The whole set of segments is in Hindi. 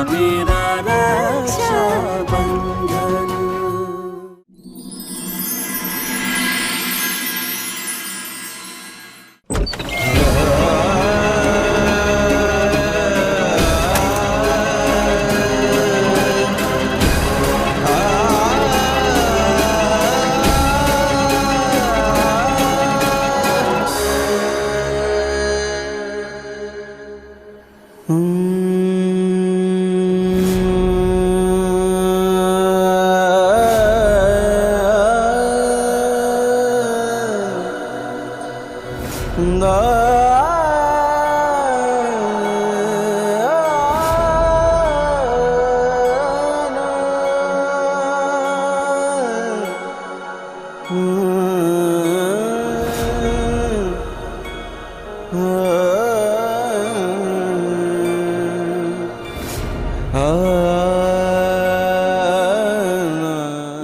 मेरा रक्षाबंधन।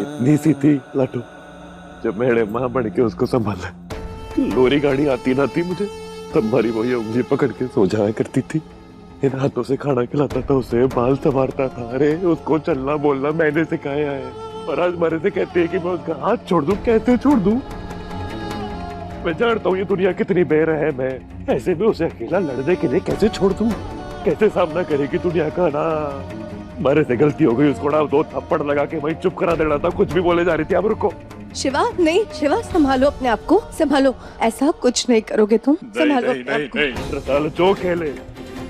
इतनी सी थी लाटू जब मैंने माँ बन के उसको संभाला। लोरी गाड़ी आती ना थी मुझे तब हमारी वही उंगली पकड़ के सो जाया करती थी। इन हाथों से खाना खिलाता था, उसे बाल संवारता था। अरे उसको चलना बोलना मैंने सिखाया है और आज मेरे से कहते हैं कि मैं उसका हाथ छोड़ दूं। कैसे छोड़ दूं? मैं जानता हूँ ये दुनिया कितनी बेरहम है, ऐसे में उसे अकेला लड़ने के लिए कैसे छोड़ दूं? कैसे सामना करेगी दुनिया का ना? मारे से गलती हो गई, उसको ना 2 थप्पड़ लगा के वहीं चुप करा देना था। कुछ भी बोले जा रही थी। अब रुको शिवा, नहीं शिवा, संभालो अपने आप को, संभालो। ऐसा कुछ नहीं करोगे तुम, संभालो अपने आप को। रसाल जो खेले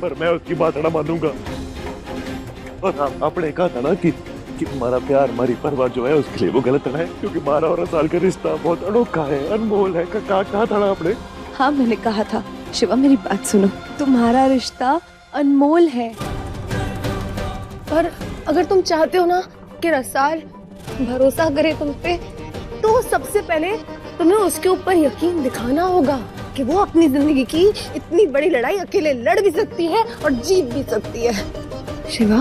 पर मैं उसकी बात ना मानूंगा। और आपने कहा था ना कि हमारा प्यार, हमारी परवाह जो है उसके लिए वो गलत है, क्योंकि हमारा और रसाल का रिश्ता बहुत अनोखा है, अनमोल है। कहा था ना आपने? हाँ मैंने कहा था। शिवा मेरी बात सुनो, तुम्हारा रिश्ता अनमोल है, पर अगर तुम चाहते हो ना कि रसाल भरोसा करे तुम पे, तो सबसे पहले तुम्हें उसके ऊपर यकीन दिखाना होगा कि वो अपनी जिंदगी की इतनी बड़ी लड़ाई अकेले लड़ भी सकती है और जीत भी सकती है। शिवा,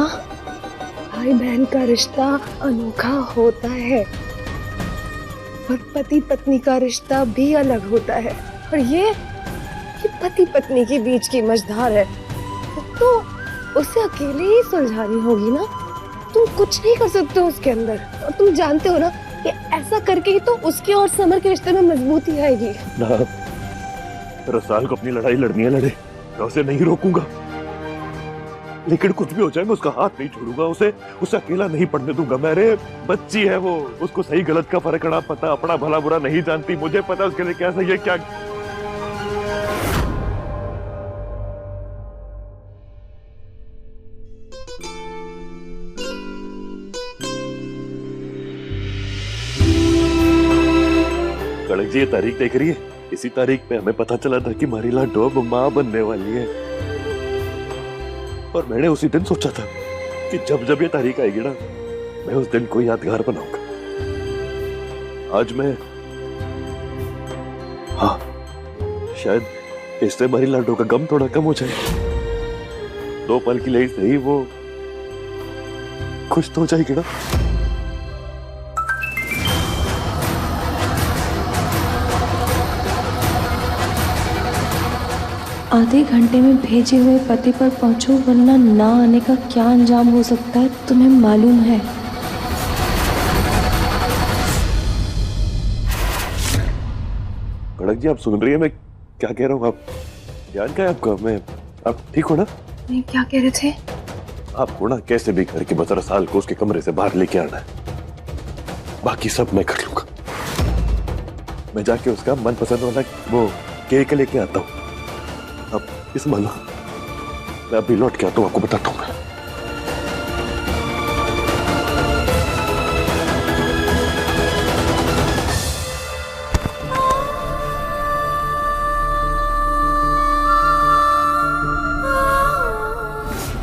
भाई बहन का रिश्ता अनोखा होता है, पर पति पत्नी का रिश्ता भी अलग होता है। और ये पति पत्नी के बीच की मझधार है, तो उसे अकेले ही सुलझानी होगी ना। तुम कुछ नहीं कर सकते हो उसके अंदर, और तुम जानते हो ना कि ऐसा करके ही तो उसके और समर के रिश्ते में मजबूती आएगी ना। रसाल को अपनी लड़ाई लड़नी है, लड़े, मैं उसे नहीं रोकूंगा। लेकिन कुछ भी हो जाए मैं उसका हाथ नहीं छोड़ूंगा, उसे अकेला नहीं पड़ने दूंगा। मेरे बच्ची है वो, उसको सही गलत का फर्क ना पता, अपना भला बुरा नहीं जानती। मुझे पता उसके लिए क्या सही है क्या। कड़क जी ये तारीख देख रही है, इसी तारीख पे हमें पता चला था कि हमारी लाडो अब माँ बनने वाली है। और मैंने उसी दिन सोचा था कि जब जब ये तारीख आएगी ना, मैं उस दिन को यादगार बनाऊंगा। आज मैं, हाँ, शायद इससे हमारी लाडो का गम थोड़ा कम हो जाए। 2 पल के लिए सही वो खुश तो हो जाएगी ना। आधे घंटे में भेजे हुए पति पर पहुंचो, वरना ना आने का क्या अंजाम हो सकता है तुम्हें मालूम है। कड़क जी आप सुन रही है मैं क्या कह रहा हूँ? आप ध्यान क्या है आपका? आप ठीक हो ना? नहीं, क्या कह रहे थे? आपको ना कैसे भी करके बस रसाल को उसके कमरे से बाहर लेके आना है, बाकी सब मैं कर लूंगा। मैं जाके उसका मनपसंद वाला वो केक लेके आता हूँ। अब इस मानो मैं अभी लौट के आता हूँ, आपको बताता हूँ मैं।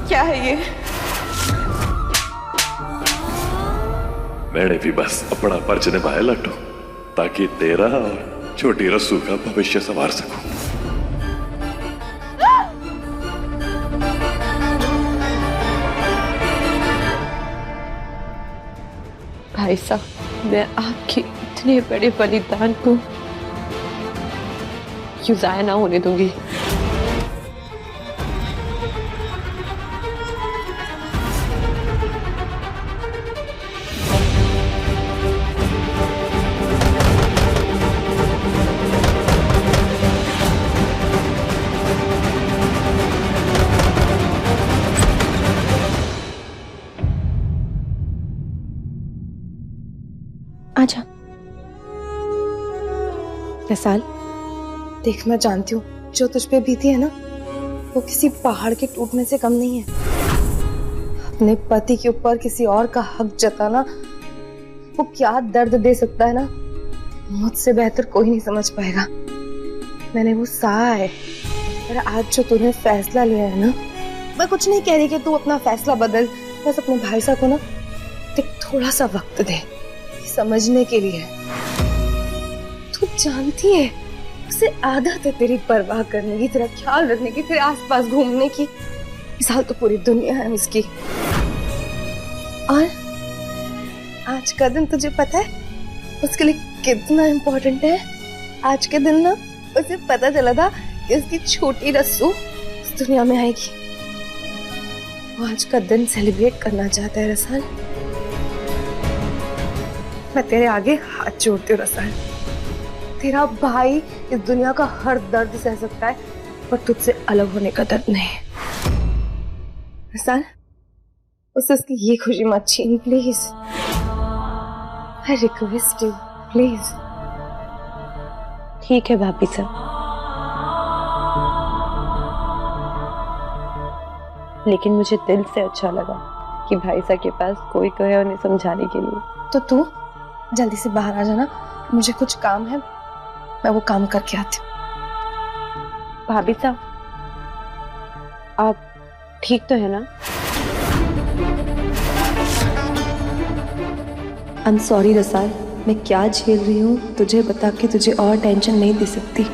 क्या है ये? मैंने भी बस अपना फर्ज निभाया लट्टू, ताकि तेरा और छोटी रस्सू का भविष्य संवार सकूं। भाई साहब, मैं आपकी इतने बड़े बलिदान को यूं जाया ना होने दूंगी। रसाल, देख मैं जानती हूँ जो तुझ पे बीती है ना, वो किसी पहाड़ के टूटने से कम नहीं है। अपने पति के ऊपर किसी और का हक जताना वो क्या दर्द दे सकता है ना, मुझसे बेहतर कोई नहीं समझ पाएगा। मैंने वो सहा है, पर आज जो तूने फैसला लिया है ना, मैं कुछ नहीं कह रही कि तू अपना फैसला बदल, बस अपने भाई साहब को ना थोड़ा सा वक्त दे समझने के लिए। तू जानती है उसे आदत है तेरी परवाह करने की, तेरा ख्याल रखने की, तेरे आसपास घूमने की। मिसाल तो पूरी दुनिया है उसकी। और आज का दिन तुझे पता है उसके लिए कितना इम्पोर्टेंट है? आज के दिन ना उसे पता चला था कि उसकी छोटी रस्सू इस दुनिया में आएगी। वो आज का दिन सेलिब्रेट करना चाहता है रसाल। मैं तेरे आगे हाथ जोड़ती हूँ रसाल। तेरा भाई इस दुनिया का हर दर्द सह सकता है, पर तुझसे अलग होने का दर्द नहीं। रसाल, उसे उसकी ये खुशी मत छीन please. I request you please. ठीक है भाभी साहब, लेकिन मुझे दिल से अच्छा लगा कि भाई साहब के पास कोई है उन्हें समझाने के लिए। तो तू जल्दी से बाहर आ जाना, मुझे कुछ काम है, मैं वो काम करके आती हूँ। भाभी साहब, आप ठीक तो है ना? आई एम सॉरी रसाल, मैं क्या झेल रही हूँ तुझे बता के तुझे और टेंशन नहीं दे सकती।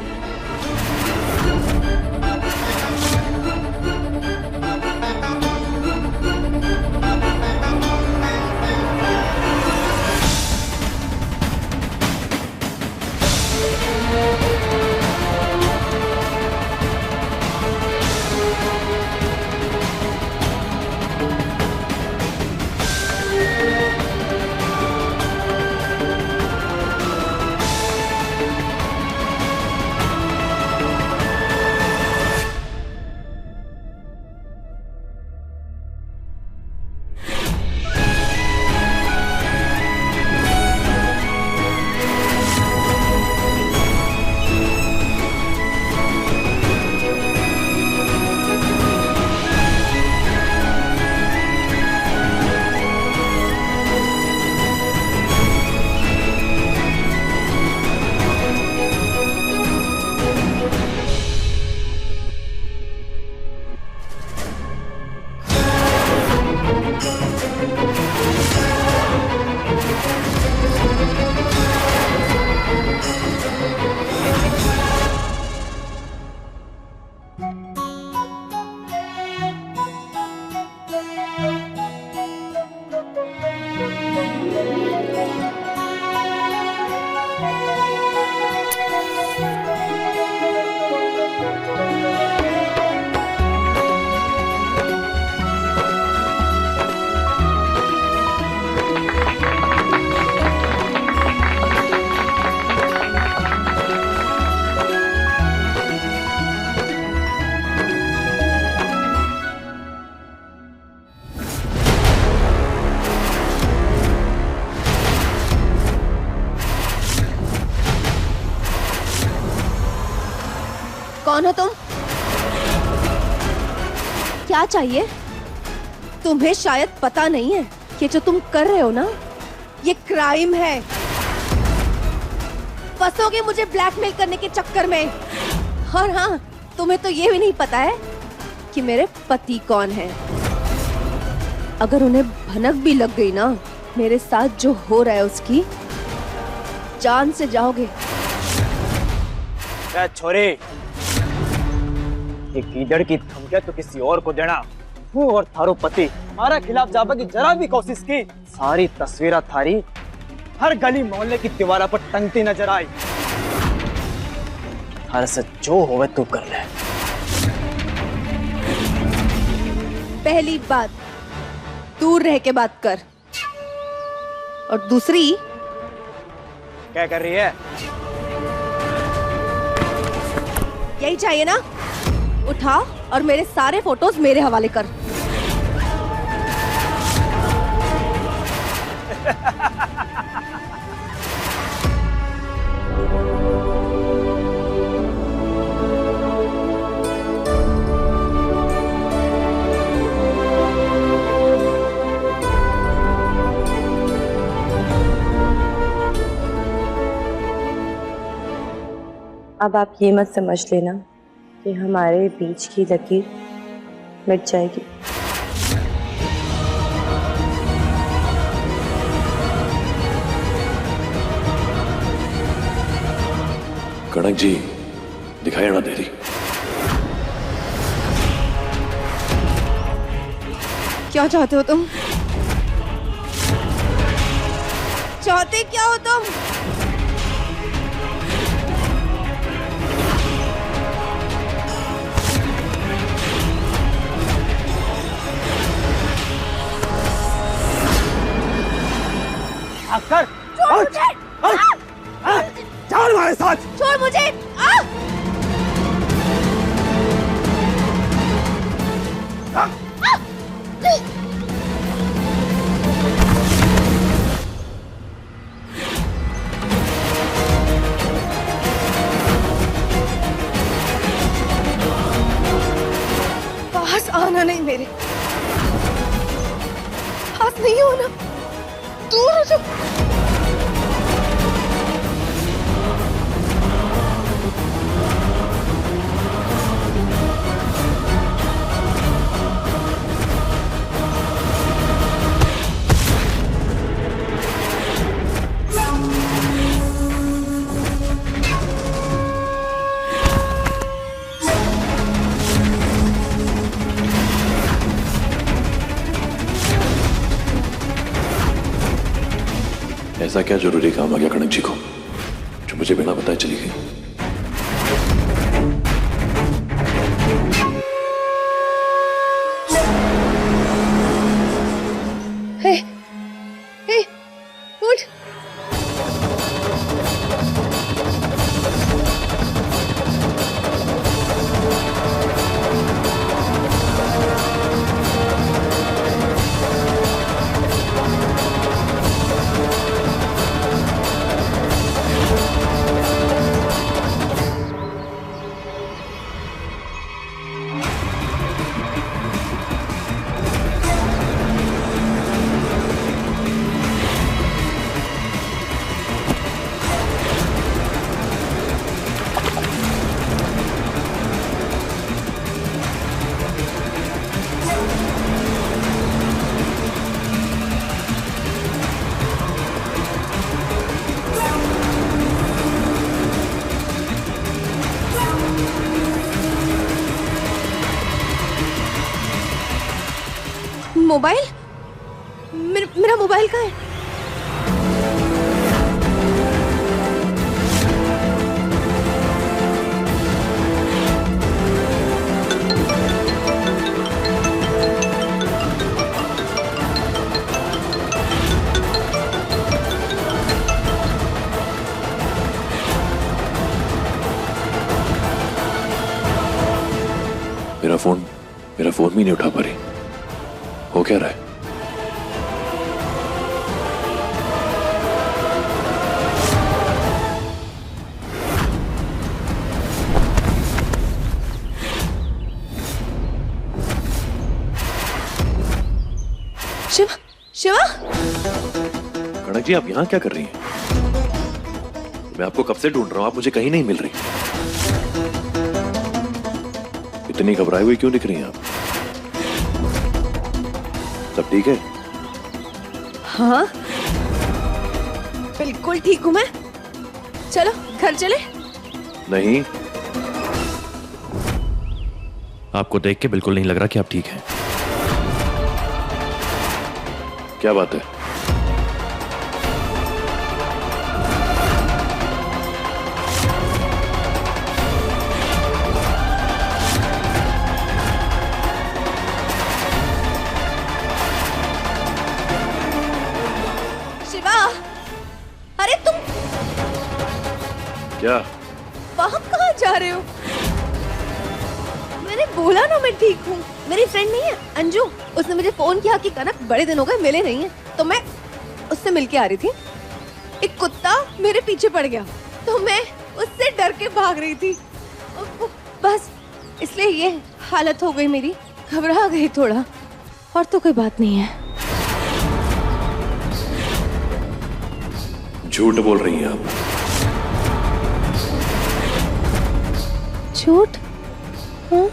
कौन हो तुम? क्या चाहिए? तुम्हें शायद पता नहीं है कि जो तुम कर रहे हो ना, ये क्राइम है। फंसोगे मुझे ब्लैकमेल करने के चक्कर में। और हाँ, तुम्हें तो ये भी नहीं पता है कि मेरे पति कौन है। अगर उन्हें भनक भी लग गई ना मेरे साथ जो हो रहा है उसकी, जान से जाओगे। छोरे, ये कीचड़ की धमकियां तो किसी और को देना। तू और थारो पति हमारा खिलाफ जाबा की जरा भी कोशिश की, सारी तस्वीरें थारी हर गली मोहल्ले की दीवारा पर टंगती नजर आई। थारे से जो होवे तू कर ले। पहली बात, दूर रह के बात कर। और दूसरी, क्या कर रही है? यही चाहिए ना? उठा और मेरे सारे फोटोज मेरे हवाले कर। अब आप ये मत समझ लेना कि हमारे बीच की लकीर मिट जाएगी। कनक जी दिखाई ना दे रही। क्या चाहते हो तुम? चाहते क्या हो तुम? आकर छोड़ मुझे! चल हमारे साथ। छोड़ मुझे! पास आना नहीं, मेरे पास नहीं होना, दूर हो जाओ। ऐसा क्या जरूरी काम आ गया कनक जी को जो मुझे बिना बताए चली गई? हे, हे, उठ। मोबाइल? मेरा मोबाइल कहाँ है? मेरा फोन भी नहीं उठा पा रही। हो क्या रहा है? शिवा, शिवा! कनक जी आप यहाँ क्या कर रही हैं? मैं आपको कब से ढूंढ रहा हूँ, आप मुझे कहीं नहीं मिल रही। इतनी घबराई हुई क्यों दिख रही हैं आप? सब ठीक है? हाँ, बिल्कुल ठीक हूँ मैं। चलो घर चले। नहीं, आपको देख के बिल्कुल नहीं लग रहा कि आप ठीक हैं। क्या बात है? शिवा, अरे तुम क्या? वहां कहाँ जा रहे हो? मैंने बोला ना मैं ठीक हूँ। मेरी फ्रेंड नहीं है अंजू, उसने मुझे फोन किया कि कनक बड़े दिन हो गए मिले नहीं है, तो मैं उससे मिलके आ रही थी। एक कुत्ता मेरे पीछे पड़ गया तो मैं उससे डर के भाग रही थी। बस इसलिए ये हालत हो गई मेरी, घबरा गई थोड़ा, और तो कोई बात नहीं है। झूठ बोल रही हैं आप। झूठ? हाँ?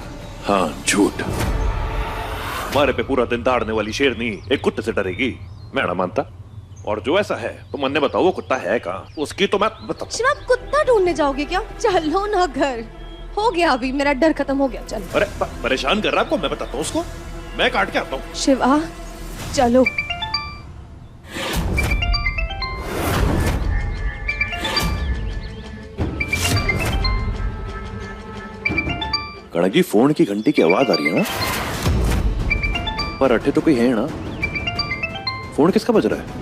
हाँ झूठ। हमारे पे पूरा दिन दहाड़ने वाली शेरनी एक कुत्ते से डरेगी? मैं ना मानता। और जो ऐसा है तो मन ने बताओ वो कुत्ता है कहाँ? उसकी तो मैं बता। शिव, आप कुत्ता ढूंढने जाओगे क्या? चलो ना घर, हो गया अभी, मेरा डर खत्म हो गया। चलो। अरे परेशान कर रहा आपको, मैं बताता हूँ उसको, मैं काट के आता हूँ। शिवा चलो। कणक जी, फोन की घंटी की आवाज आ रही है ना, पर अट्ठे तो कोई है ना। फोन किसका बज रहा है?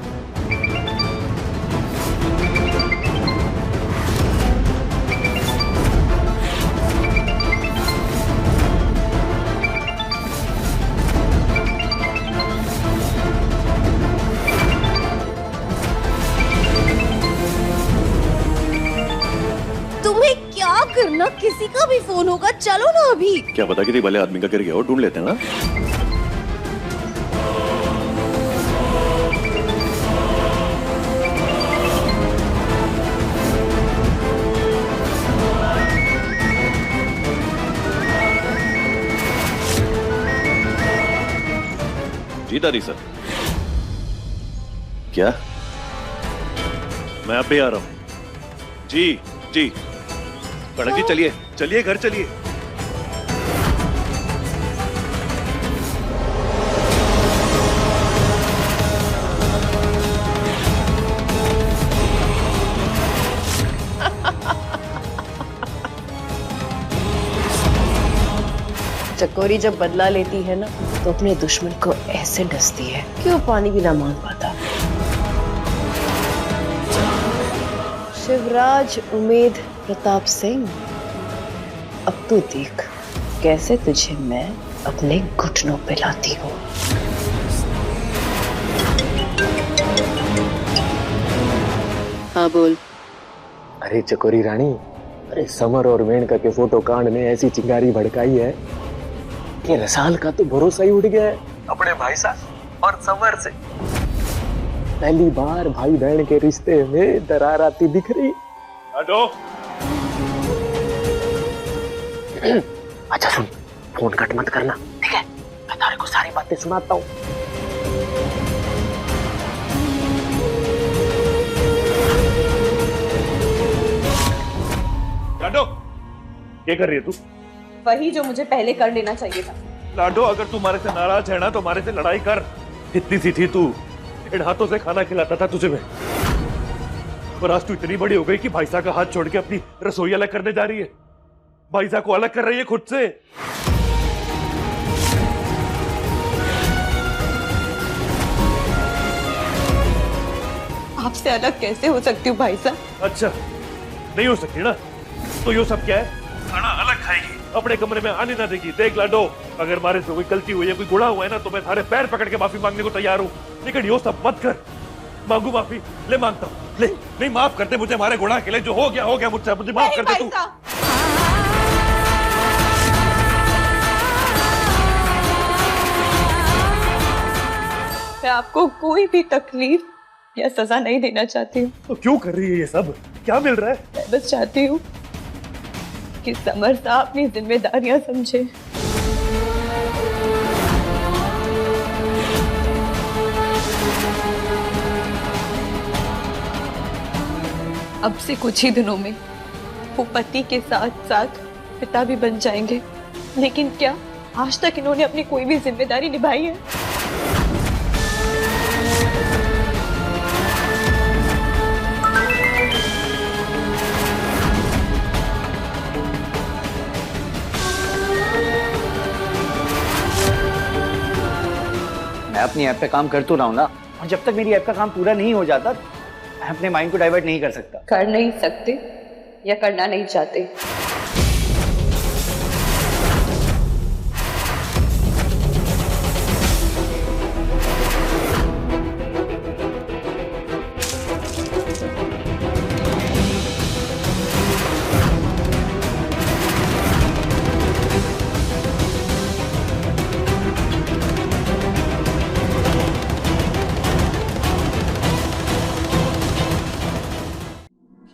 तुम्हें क्या करना, किसी का भी फोन होगा, चलो ना अभी। क्या पता किसी भले आदमी का गिर गया हो, ढूंढ लेते हैं ना। जी दादी सर। क्या? मैं अब भी आ रहा हूं। जी जी। कणक जी चलिए चलिए, घर चलिए। चकोरी जब बदला लेती है ना तो अपने दुश्मन को ऐसे डसती है कि वो पानी भी ना मांग पाता। शिवराज उमेद प्रताप सिंह, अब तू देख कैसे तुझे मैं अपने घुटनों पे लाती हूँ। हाँ बोल। अरे चकोरी रानी, अरे समर और मेनका के फोटो कांड ने ऐसी चिंगारी भड़काई है कि रसाल का तो भरोसा ही उठ गया है अपने भाई साहब और समर से। पहली बार भाई बहन के रिश्ते में दरार आती दिख रही। हटो। अच्छा सुन, फोन कट मत करना, ठीक है? मैं तारे को सारी बातें सुनाता हूँ। लाडो, क्या कर रही है तू? वही जो मुझे पहले कर लेना चाहिए था। लाडो, अगर तू हमारे से नाराज है ना तो हमारे से लड़ाई कर। इतनी सी थी तू, इन हाथों से खाना खिलाता था तुझे मैं, और आज तू इतनी बड़ी हो गई कि भाई साहब का हाथ छोड़ के अपनी रसोई अलग करने जा रही है। भाई साहब को अलग कर रही है खुद से। आपसे अलग कैसे हो सकती हूँ भाई साहब? अच्छा, नहीं हो सकती ना? तो ये सब क्या है? खाना अलग खाएगी, अपने कमरे में आने ना देगी। देख लाडो, अगर हमारे से कोई गलती हुई है, कोई गुनाह हुआ है ना, तो मैं थारे पैर पकड़ के माफी मांगने को तैयार हूँ, लेकिन ये सब मत कर। मांगू माफी, ले मांगता हूँ, ले। नहीं, माफ कर दे मुझे हमारे गुनाह के लिए। जो हो गया मुझसे, मुझे माफ कर दे तू। मैं आपको कोई भी तकलीफ या सजा नहीं देना चाहती हूँ। तो क्यों कर रही है ये सब? क्या मिल रहा है? मैं बस चाहती हूँ कि समर साहब अपनी जिम्मेदारियां समझे। अब से कुछ ही दिनों में वो पति के साथ साथ पिता भी बन जाएंगे, लेकिन क्या आज तक इन्होंने अपनी कोई भी जिम्मेदारी निभाई है? मैं अपनी ऐप पे काम कर तो रहा हूँ ना, और जब तक मेरी ऐप का काम पूरा नहीं हो जाता मैं अपने माइंड को डाइवर्ट नहीं कर सकता। कर नहीं सकते या करना नहीं चाहते?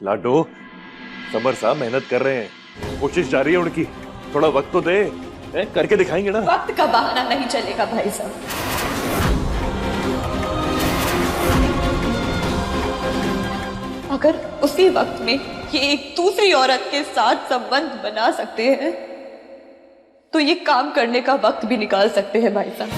लाडो, समर साहब मेहनत कर रहे हैं, कोशिश जारी है उनकी, थोड़ा वक्त तो दे, करके दिखाएंगे ना। वक्त का बहाना नहीं चलेगा भाई साहब। अगर उसी वक्त में ये एक दूसरी औरत के साथ संबंध बना सकते हैं तो ये काम करने का वक्त भी निकाल सकते हैं भाई साहब।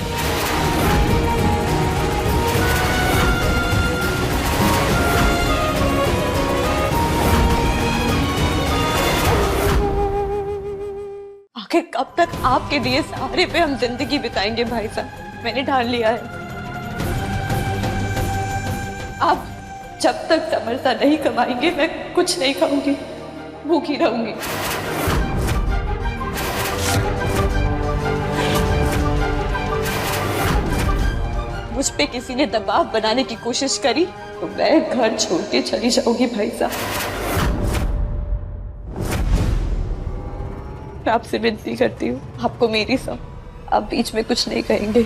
आखिर कब तक आपके दिए सहारे पे हम जिंदगी बिताएंगे भाई साहब? मैंने ठान लिया है, आप जब तक समरसा नहीं कमाएंगे मैं कुछ नहीं खाऊंगी, भूखी रहूंगी। मुझ पे किसी ने दबाव बनाने की कोशिश करी तो मैं घर छोड़ के चली जाऊंगी भाई साहब। मैं आपसे विनती करती हूँ, आपको मेरी सब, आप बीच में कुछ नहीं कहेंगे।